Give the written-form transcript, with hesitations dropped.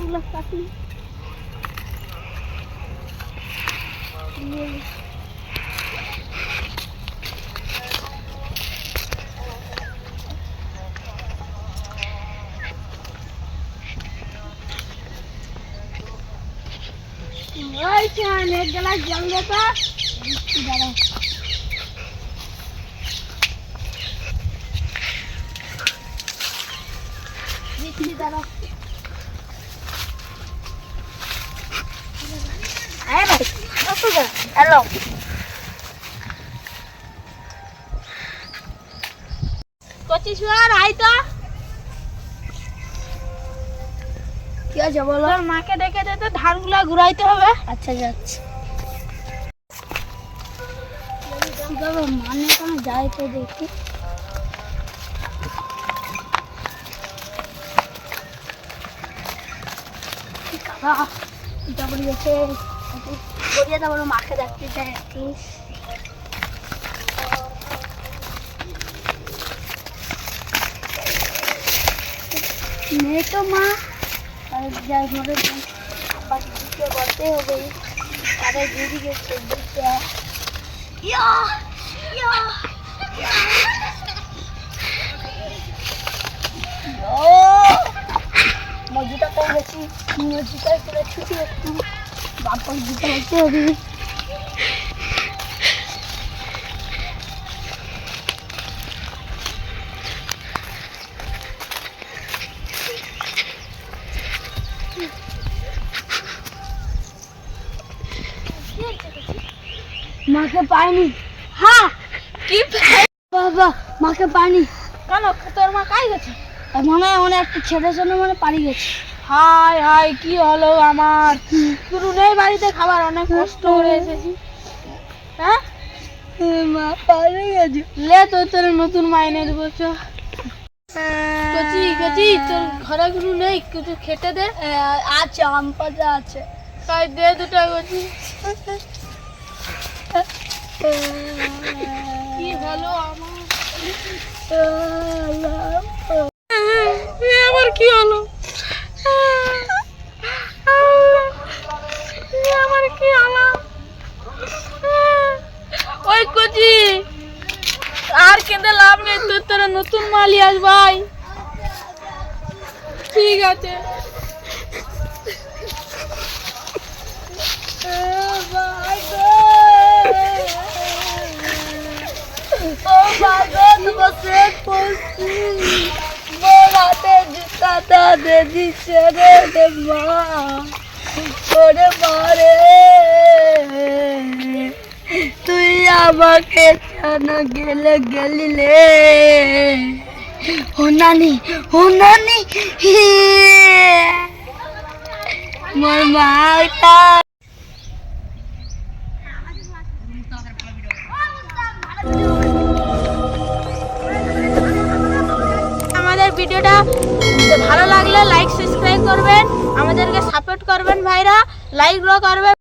ধানগুলো কাটি एक गिलास जल देता हेलो कोचिश्वर आई तो কি আছে বলো তোর মাকে ডেকে দে তো ধানগুলো ঘুরাইতে হবে আচ্ছা যাচ্ছে কিভাবে মানে কেন যাই তো দেখি কাকা এটা বলি গেছে বলিয়ে দাও মাকে দেখতে চাই প্লিজ মেয়ে তো মা যাই ঘরে আবার দিকে বলতে হবে তাদের দিদিকে দেখতে মজুটা তো গেছি মজুটাই করে ছুটি একটু বাপর দিতে বলতে হবে মাকে পাইনি হ্যাঁ কি বাবা মাকে পাইনি কেন তোর মা কাই গেছে মনে মনে একটা ছেলের জন্য মনে পারি গেছে হায় হায় কি হলো আমার শুরু নেই বাড়িতে খাবার অনেক কষ্ট করে এসেছি হ্যাঁ মা পারি গেছে লে তো তোর নতুন মাইনে দেবো কচি কচি তোর ঘরে গুলো নেই কিছু খেতে দে আছে আম পাতা আছে তাই দে দুটা কচি কি হলো আমার কি হলো আমার কি হলো ওই কচি আর কেঁদে লাভ নেই তোর তোরা নতুন মালি আস ভাই ঠিক আছে তুই আমাকে কেন গেলে গেলিলে হুনানি হুনানি মোর মাটা আমাদের ভিডিওটা ভালো লাগলে লাইক সাবস্ক্রাইব করবেন আমাদেরকে সাপোর্ট করবেন ভাইরা লাইক করবেন